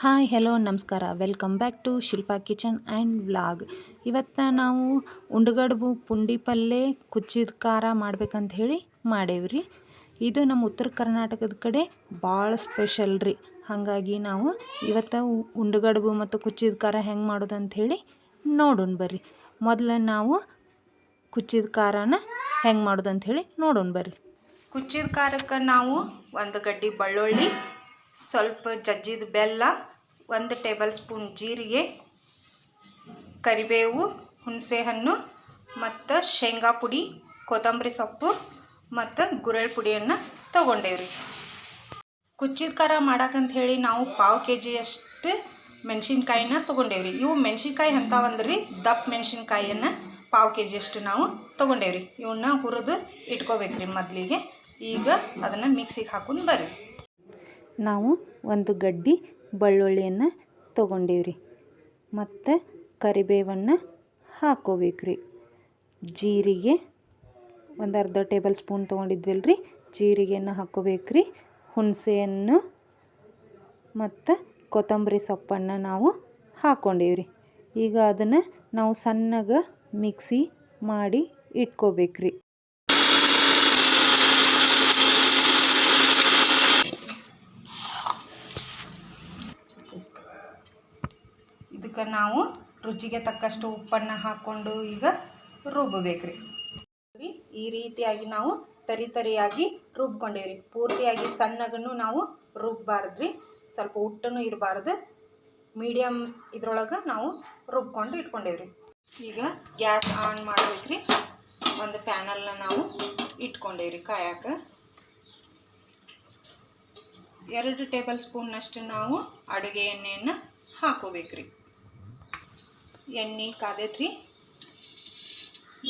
Hi hello ನಮಸ್ಕಾರ welcome back to Shilpa kitchen and vlog. ಇವತ್ತು ನಾವು ಉಂಡುಗಡುಬು ಪುಂಡಿ ಪಲ್ಯ ಕುಚ್ಚಿದ ಖಾರ ಮಾಡ್ಬೇಕಂತ ಹೇಳಿ ಮಾಡೇವ್ರಿ. ಇದು ನಮ್ಮ ಉತ್ತರ ಕರ್ನಾಟಕದ ಕಡೆ ಭಾಳ ಸ್ಪೆಷಲ್ ರೀ. ಹಾಗಾಗಿ ನಾವು ಇವತ್ತು ಉಂಡುಗಡುಬು ಮತ್ತು ಕುಚ್ಚಿದ ಖಾರ ಹೆಂಗೆ ಮಾಡೋದಂತ ಹೇಳಿ ನೋಡೋಣ ಬರ್ರಿ. ಮೊದಲು ನಾವು ಕುಚ್ಚಿದ ಖಾರನ ಹೆಂಗೆ ಮಾಡೋದಂತ ಹೇಳಿ ನೋಡೋಣ ಬರ್ರಿ. ಕುಚ್ಚಿದ ಖಾರಕ್ಕೆ ನಾವು ಒಂದು ಗಡ್ಡಿ ಬೆಳ್ಳುಳ್ಳಿ, ಸ್ವಲ್ಪ ಜಜ್ಜಿದ ಬೆಲ್ಲ, 1 ಟೇಬಲ್ ಸ್ಪೂನ್ ಜೀರಿಗೆ, ಕರಿಬೇವು, ಹುಣಸೆಹಣ್ಣು ಮತ್ತು ಶೇಂಗಾ ಪುಡಿ, ಕೊತ್ತಂಬರಿ ಸೊಪ್ಪು ಮತ್ತು ಗುರೆಳ್ ಪುಡಿಯನ್ನು ತೊಗೊಂಡೇವ್ರಿ. ಕುಚ್ಚಿದ ಖಾರ ಮಾಡಕ್ಕಂತ ಹೇಳಿ ನಾವು 1/2 kg ಅಷ್ಟು ಮೆಣಸಿನ್ಕಾಯಿನ ತೊಗೊಂಡೇವ್ರಿ. ಇವು ಮೆಣಸಿನ್ಕಾಯಿ ಅಂತಾವಂದ್ರಿ, ದಪ್ಪ ಮೆಣಸಿನ್ಕಾಯಿಯನ್ನು 1/2 kg ಅಷ್ಟು ನಾವು ತೊಗೊಂಡೇವ್ರಿ. ಇವನ್ನ ಹುರಿದು ಇಟ್ಕೋಬೇಕ್ರಿ ಮೊದಲಿಗೆ. ಈಗ ಅದನ್ನು ಮಿಕ್ಸಿಗೆ ಹಾಕೊಂಡು ಬರ್ರಿ. ನಾವು ಒಂದು ಗಡ್ಡಿ ಬೆಳ್ಳುಳ್ಳಿಯನ್ನು ತೊಗೊಂಡೇವ್ರಿ ಮತ್ತು ಕರಿಬೇವನ್ನು ಹಾಕೋಬೇಕ್ರಿ. ಜೀರಿಗೆ ಒಂದು ಅರ್ಧ ಟೇಬಲ್ ಸ್ಪೂನ್ ತೊಗೊಂಡಿದ್ವಲ್ರಿ, ಜೀರಿಗೆಯನ್ನು ಹಾಕೋಬೇಕ್ರಿ. ಹುಣಸೆಹಣ್ಣು ಮತ್ತು ಕೊತ್ತಂಬರಿ ಸೊಪ್ಪನ್ನು ನಾವು ಹಾಕ್ಕೊಂಡೇವ್ರಿ. ಈಗ ಅದನ್ನು ನಾವು ಸಣ್ಣಗೆ ಮಿಕ್ಸಿ ಮಾಡಿ ಇಟ್ಕೋಬೇಕ್ರಿ. ಇದಕ್ಕೆ ನಾವು ರುಚಿಗೆ ತಕ್ಕಷ್ಟು ಉಪ್ಪನ್ನು ಹಾಕ್ಕೊಂಡು ಈಗ ರುಬ್ಬಬೇಕ್ರಿ. ಈ ರೀತಿಯಾಗಿ ನಾವು ತರಿಯಾಗಿ ರುಬ್ಕೊಂಡೇವ್ರಿ. ಪೂರ್ತಿಯಾಗಿ ಸಣ್ಣಗೂ ನಾವು ರುಬ್ಬಾರ್ದ್ರಿ, ಸ್ವಲ್ಪ ಉಟ್ಟನೂ ಇರಬಾರ್ದು, ಮೀಡಿಯಮ್ ಇದ್ರೊಳಗೆ ನಾವು ರುಬ್ಕೊಂಡು ಇಟ್ಕೊಂಡೇವ್ರಿ. ಈಗ ಗ್ಯಾಸ್ ಆನ್ ಮಾಡಬೇಕ್ರಿ. ಒಂದು ಪ್ಯಾನಲ್ನ ನಾವು ಇಟ್ಕೊಂಡೇವ್ರಿ ಕಾಯಕ್ಕೆ. 2 ಟೇಬಲ್ ಸ್ಪೂನ್ನಷ್ಟು ನಾವು ಅಡುಗೆ ಎಣ್ಣೆಯನ್ನು ಹಾಕೋಬೇಕ್ರಿ. ಎಣ್ಣೆ ಕಾದೈತ್ರಿ.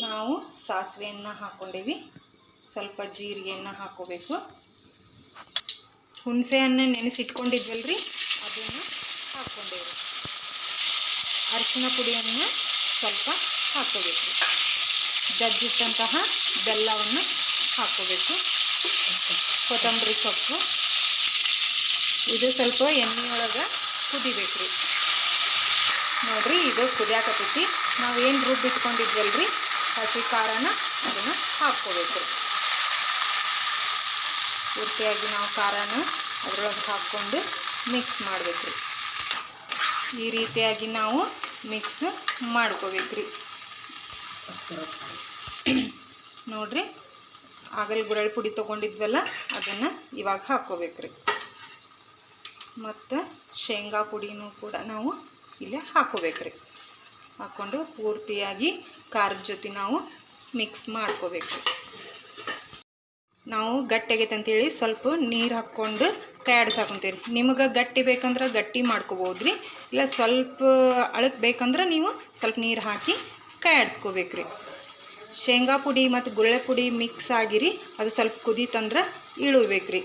ನಾವು ಸಾಸಿವೆಯನ್ನು ಹಾಕ್ಕೊಂಡೇವಿ, ಸ್ವಲ್ಪ ಜೀರಿಗೆಯನ್ನು ಹಾಕೋಬೇಕು. ಹುಣಸೆಹಣ್ಣು ನೆನೆಸಿಟ್ಕೊಂಡಿದ್ವಲ್ರಿ, ಅದನ್ನು ಹಾಕ್ಕೊಂಡೇವ್ರಿ. ಅರಿಶಿನ ಪುಡಿಯನ್ನು ಸ್ವಲ್ಪ ಹಾಕೋಬೇಕು. ಜಜ್ಜಿಟ್ಟಂತಹ ಬೆಲ್ಲವನ್ನು ಹಾಕೋಬೇಕು. ಕೊತ್ತಂಬರಿ ಸೊಪ್ಪು, ಇದು ಸ್ವಲ್ಪ ಎಣ್ಣೆಯೊಳಗೆ ಕುದಿಬೇಕ್ರಿ. ನೋಡ್ರಿ, ಇದು ಕುದಿಯಾಕತ್ತೈತಿ. ನಾವೇನು ರುಬ್ಬಿಟ್ಕೊಂಡಿದ್ವಲ್ರಿ ಹಸಿ ಖಾರನ ಅದನ್ನು ಹಾಕ್ಕೋಬೇಕು. ಪೂರ್ತಿಯಾಗಿ ನಾವು ಖಾರನ ಅದರೊಳಗೆ ಹಾಕ್ಕೊಂಡು ಮಿಕ್ಸ್ ಮಾಡಬೇಕ್ರಿ. ಈ ರೀತಿಯಾಗಿ ನಾವು ಮಿಕ್ಸ್ ಮಾಡ್ಕೋಬೇಕ್ರಿ. ನೋಡ್ರಿ, ಆಗಲೇ ಗುರೆಳ್ ಪುಡಿ ತೊಗೊಂಡಿದ್ವಲ್ಲ ಅದನ್ನು ಇವಾಗ ಹಾಕ್ಕೋಬೇಕ್ರಿ. ಮತ್ತು ಶೇಂಗಾ ಪುಡಿನೂ ಕೂಡ ನಾವು ಇಲ್ಲೇ ಹಾಕ್ಕೋಬೇಕ್ರಿ. ಹಾಕ್ಕೊಂಡು ಪೂರ್ತಿಯಾಗಿ ಖಾರದ ಜೊತೆ ನಾವು ಮಿಕ್ಸ್ ಮಾಡ್ಕೋಬೇಕು. ನಾವು ಗಟ್ಟಿಯಾಗೈತೆ ಅಂತೇಳಿ ಸ್ವಲ್ಪ ನೀರು ಹಾಕ್ಕೊಂಡು ಕೈಯಾಡಿಸಾಕೊಂತೀವಿ. ನಿಮಗೆ ಗಟ್ಟಿ ಬೇಕಂದ್ರೆ ಗಟ್ಟಿ ಮಾಡ್ಕೋಬೋದ್ರಿ, ಇಲ್ಲ ಸ್ವಲ್ಪ ಅಳಕ್ಕೆ ಬೇಕಂದ್ರೆ ನೀವು ಸ್ವಲ್ಪ ನೀರು ಹಾಕಿ ಕೈಯಾಡಿಸ್ಕೋಬೇಕ್ರಿ. ಶೇಂಗಾ ಪುಡಿ ಮತ್ತು ಗುರೆಳೆ ಪುಡಿ ಮಿಕ್ಸ್ ಆಗಿರಿ, ಅದು ಸ್ವಲ್ಪ ಕುದೀತಂದ್ರೆ ಇಳಬೇಕ್ರಿ.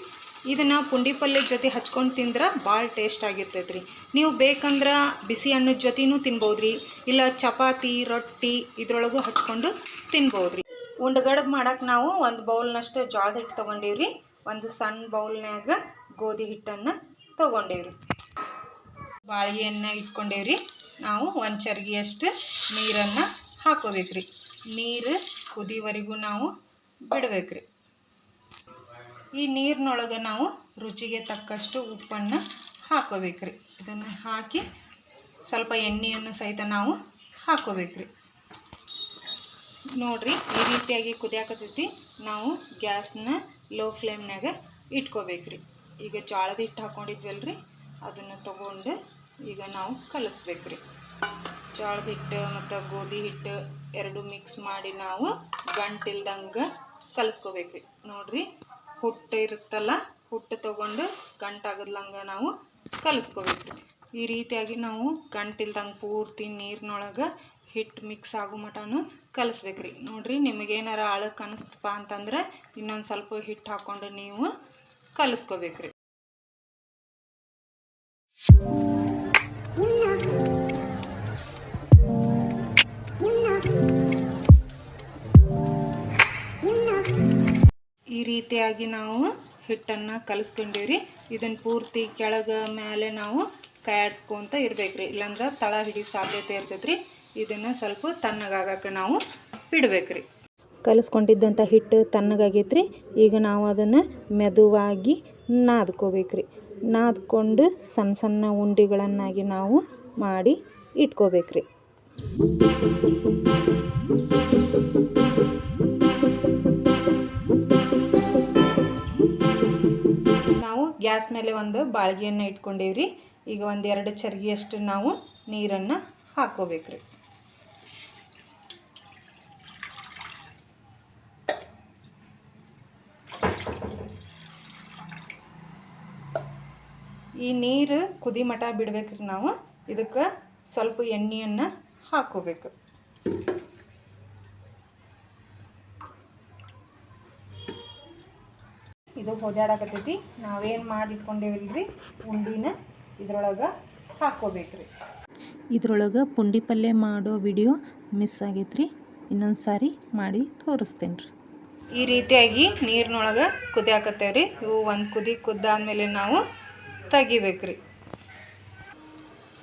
ಇದನ್ನು ಪುಂಡಿ ಪಲ್ಯ ಜೊತೆ ಹಚ್ಕೊಂಡು ತಿಂದ್ರೆ ಭಾಳ ಟೇಸ್ಟ್ ಆಗಿರ್ತೈತೆ ರೀ. ನೀವು ಬೇಕಂದ್ರೆ ಬಿಸಿ ಅನ್ನದ ಜೊತೆನೂ ತಿನ್ಬೋದ್ರಿ, ಇಲ್ಲ ಚಪಾತಿ ರೊಟ್ಟಿ ಇದ್ರೊಳಗೂ ಹಚ್ಕೊಂಡು ತಿನ್ಬೋದ್ರಿ. ಉಂಡುಗಡುಬು ಮಾಡೋಕೆ ನಾವು ಒಂದು ಬೌಲ್ನಷ್ಟು ಜೋಳದ ಹಿಟ್ಟು ತೊಗೊಂಡೇವ್ರಿ. ಒಂದು ಸಣ್ಣ ಬೌಲ್ನಾಗ ಗೋಧಿ ಹಿಟ್ಟನ್ನು ತೊಗೊಂಡೇವ್ರಿ. ಬಾಳಿಗೆಯನ್ನು ಇಟ್ಕೊಂಡೇವ್ರಿ. ನಾವು 1 ಚರ್ಗಿಯಷ್ಟು ನೀರನ್ನು ಹಾಕೋಬೇಕ್ರಿ. ನೀರು ಕುದಿವರೆಗೂ ನಾವು ಬಿಡಬೇಕ್ರಿ. ಈ ನೀರಿನೊಳಗೆ ನಾವು ರುಚಿಗೆ ತಕ್ಕಷ್ಟು ಉಪ್ಪನ್ನು ಹಾಕೋಬೇಕ್ರಿ. ಇದನ್ನು ಹಾಕಿ ಸ್ವಲ್ಪ ಎಣ್ಣೆಯನ್ನು ಸಹಿತ ನಾವು ಹಾಕೋಬೇಕ್ರಿ. ನೋಡ್ರಿ, ಈ ರೀತಿಯಾಗಿ ಕುದಿಯಾಕತ್ತೈತಿ. ನಾವು ಗ್ಯಾಸ್ನ ಲೋ ಫ್ಲೇಮ್ನಾಗ ಇಟ್ಕೋಬೇಕ್ರಿ. ಈಗ ಜೋಳದ ಹಿಟ್ಟು ಹಾಕ್ಕೊಂಡಿದ್ವಲ್ರಿ, ಅದನ್ನು ತೊಗೊಂಡು ಈಗ ನಾವು ಕಲಿಸ್ಬೇಕ್ರಿ. ಜೋಳದ ಹಿಟ್ಟು ಮತ್ತು ಗೋಧಿ ಹಿಟ್ಟು ಎರಡು ಮಿಕ್ಸ್ ಮಾಡಿ ನಾವು ಗಂಟಿಲ್ದಂಗೆ ಕಲಿಸ್ಕೋಬೇಕ್ರಿ. ನೋಡ್ರಿ, ಹುಟ್ಟು ಇರುತ್ತಲ್ಲ, ಹುಟ್ಟು ತೊಗೊಂಡು ಗಂಟಾಗದ್ಲಂಗೆ ನಾವು ಕಲಿಸ್ಕೋಬೇಕ್ರಿ. ಈ ರೀತಿಯಾಗಿ ನಾವು ಗಂಟಿಲ್ದಂಗೆ ಪೂರ್ತಿ ನೀರಿನೊಳಗೆ ಹಿಟ್ಟು ಮಿಕ್ಸ್ ಆಗೋ ಮಟನೂ ಕಲಿಸ್ಬೇಕ್ರಿ. ನೋಡ್ರಿ, ನಿಮಗೇನಾರ ಅಳಕ್ಕೆ ಅನಿಸ್ತಪ್ಪ ಅಂತಂದ್ರೆ ಇನ್ನೊಂದು ಸ್ವಲ್ಪ ಹಿಟ್ಟು ಹಾಕ್ಕೊಂಡು ನೀವು ಕಲಿಸ್ಕೋಬೇಕ್ರಿ. ಈ ರೀತಿಯಾಗಿ ನಾವು ಹಿಟ್ಟನ್ನು ಕಲಿಸ್ಕೊಂಡೇವ್ರಿ. ಇದನ್ನು ಪೂರ್ತಿ ಕೆಳಗೆ ಮೇಲೆ ನಾವು ಕಾಯಾಡ್ಸ್ಕೊಂತ ಇರ್ಬೇಕ್ರಿ, ಇಲ್ಲಾಂದ್ರೆ ತಳ ಹಿಡಿ ಸಾಧ್ಯತೆ ಇರ್ತೈತ್ರಿ. ಇದನ್ನು ಸ್ವಲ್ಪ ತಣ್ಣಗಾಗಕ್ಕೆ ನಾವು ಬಿಡ್ಬೇಕ್ರಿ. ಕಲಿಸ್ಕೊಂಡಿದ್ದಂಥ ಹಿಟ್ಟು ತಣ್ಣಗಾಗೈತ್ರಿ. ಈಗ ನಾವು ಅದನ್ನು ಮೆದುವಾಗಿ ನಾದ್ಕೋಬೇಕ್ರಿ. ನಾದ್ಕೊಂಡು ಸಣ್ಣ ಸಣ್ಣ ಉಂಡೆಗಳನ್ನಾಗಿ ನಾವು ಮಾಡಿ ಇಟ್ಕೋಬೇಕ್ರಿ. ನಾವು ಗ್ಯಾಸ್ ಮೇಲೆ ಒಂದು ಬಾಳ್ಗಿಯನ್ನು ಇಟ್ಕೊಂಡೇವ್ರಿ. ಈಗ 1-2 ಚರ್ಗಿಯಷ್ಟು ನಾವು ನೀರನ್ನು ಹಾಕ್ಕೋಬೇಕ್ರಿ. ಈ ನೀರು ಕುದಿ ಮಟ ಬಿಡ್ಬೇಕ್ರಿ. ನಾವು ಇದಕ್ಕೆ ಸ್ವಲ್ಪ ಎಣ್ಣೆಯನ್ನು ಹಾಕ್ಕೋಬೇಕು. ಇದು ಹೊದ್ಯಾಡಕತ್ತೈತಿ. ನಾವೇನು ಮಾಡಿಟ್ಕೊಂಡೇವಿಲ್ರಿ ಉಂಡಿನ ಇದ್ರೊಳಗೆ ಹಾಕ್ಕೋಬೇಕ್ರಿ. ಇದ್ರೊಳಗೆ ಪುಂಡಿ ಪಲ್ಯ ಮಾಡೋ ವಿಡಿಯೋ ಮಿಸ್ ಆಗೈತ್ರಿ. ಇನ್ನೊಂದು ಸಾರಿ ಮಾಡಿ ತೋರಿಸ್ತೇನೆ ರೀ. ಈ ರೀತಿಯಾಗಿ ನೀರಿನೊಳಗೆ ಕುದಿಯಾಕತ್ತೇವ್ರಿ. ಇವು ಒಂದು ಕುದಿ ಕುದ್ದಾದ್ಮೇಲೆ ನಾವು ತೆಗಿಬೇಕ್ರಿ.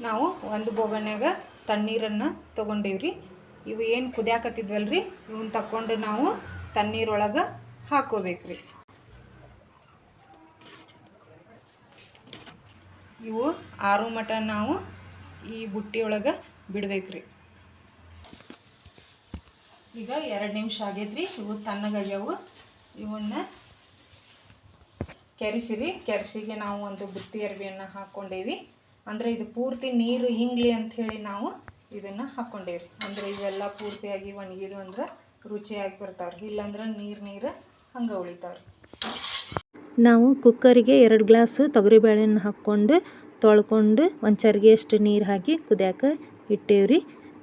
ನಾವು ಒಂದು ಬೋಗಣ್ಯಾಗ ತಣ್ಣೀರನ್ನು ತೊಗೊಂಡೀವ್ರಿ. ಇವು ಏನು ಕುದಿಯಾಕತ್ತಿದ್ವಲ್ರಿ, ಇವನ್ನ ತಗೊಂಡು ನಾವು ತಣ್ಣೀರೊಳಗೆ ಹಾಕ್ಕೋಬೇಕ್ರಿ. ಇವು ಆರು ಮಟ ನಾವು ಈ ಬುಟ್ಟಿಯೊಳಗೆ ಬಿಡ್ಬೇಕ್ರಿ. ಈಗ 2 ನಿಮಿಷ ಆಗೈತ್ರಿ. ಇವು ತಣ್ಣಗಾಗ್ಯಾವು. ಇವನ್ನ ಕೆರೆಸಿರಿ. ಕೆರೆಸಿಗೆ ನಾವು ಒಂದು ಬುತ್ತಿ ಅರ್ಬಿಯನ್ನು ಹಾಕ್ಕೊಂಡೇವಿ. ಅಂದರೆ ಇದು ಪೂರ್ತಿ ನೀರು ಹಿಂಗ್ಲಿ ಅಂಥೇಳಿ ನಾವು ಇದನ್ನು ಹಾಕ್ಕೊಂಡೇವ್ರಿ. ಅಂದರೆ ಇವೆಲ್ಲ ಪೂರ್ತಿಯಾಗಿ ಒಣಗಿದ್ವು ಅಂದ್ರೆ ರುಚಿಯಾಗಿ ಬರ್ತಾವ್ರಿ. ಇಲ್ಲಾಂದ್ರೆ ನೀರು ಹಂಗೆ ಉಳಿತಾವ್ರಿ. ನಾವು ಕುಕ್ಕರಿಗೆ 2 ಗ್ಲಾಸ್ ತೊಗರಿಬೇಳೆಯನ್ನು ಹಾಕ್ಕೊಂಡು ತೊಳ್ಕೊಂಡು ಒಂದು ಚರ್ಗಿಯಷ್ಟು ನೀರು ಹಾಕಿ ಕುದಿಯಾಕೆ ಇಟ್ಟೇವ್ರಿ.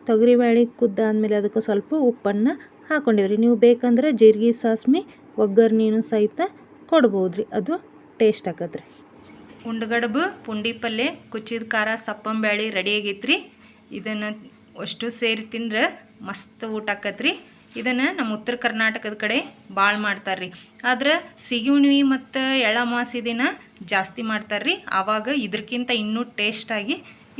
ತೊಗರಿಬೇಳೆ ಕುದ್ದಾದ್ಮೇಲೆ ಅದಕ್ಕೆ ಸ್ವಲ್ಪ ಉಪ್ಪನ್ನು ಹಾಕ್ಕೊಂಡೇವ್ರಿ. ನೀವು ಬೇಕಂದ್ರೆ ಜೀರಿಗೆ ಸಾಸ್ಮಿ ಒಗ್ಗರ್ಣಿನೂ ಸಹಿತ ಕೊಡ್ಬೋದ್ರಿ. ಅದು ಟೇಸ್ಟ್ ಆಕತ್ರಿ. ಉಂಡುಗಡ್ಬು ಪುಂಡಿ ಪಲ್ಯ ಕುಚ್ಚಿದ ಖಾರ ಸಪ್ಪಂಬ್ಯಾಳಿ ರೆಡಿ ಆಗೈತ್ರಿ. ಇದನ್ನು ಅಷ್ಟು ಸೇರಿ ತಿಂದ್ರೆ ಮಸ್ತ್ ಊಟ ಆಕತ್ರಿ. ಇದನ್ನು ನಮ್ಮ ಉತ್ತರ ಕರ್ನಾಟಕದ ಕಡೆ ಭಾಳ ಮಾಡ್ತಾರ್ರಿ. ಆದ್ರೆ ಸಿಗಿ ಹುಣ್ಣಿಮೆ ಮತ್ತು ಎಳ್ಳಮಾವಾಸ್ಯೆ ದಿನ ಜಾಸ್ತಿ ಮಾಡ್ತಾರ್ರಿ. ಆವಾಗ ಇದಕ್ಕಿಂತ ಇನ್ನೂ ಟೇಸ್ಟಾಗಿ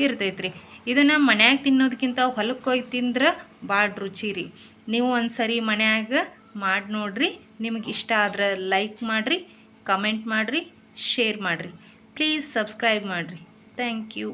ಇರ್ತೈತ್ರಿ. ಇದನ್ನು ಮನ್ಯಾಗ ತಿನ್ನೋದಕ್ಕಿಂತ ಹೊಲಕ್ಕೆ ಹೋಗಿ ತಿಂದ್ರೆ ಭಾಳ ರುಚಿ ರೀ. ನೀವು ಒಂದು ಸರಿ ಮನ್ಯಾಗ ಮಾಡಿ ನೋಡ್ರಿ. ನಿಮಗೆ ಇಷ್ಟ ಆದ್ರೆ ಲೈಕ್ ಮಾಡಿರಿ, ಕಮೆಂಟ್ ಮಾಡಿರಿ, ಶೇರ್ ಮಾಡಿರಿ. ಪ್ಲೀಸ್ ಸಬ್ಸ್ಕ್ರೈಬ್ ಮಾಡಿರಿ. Thank you.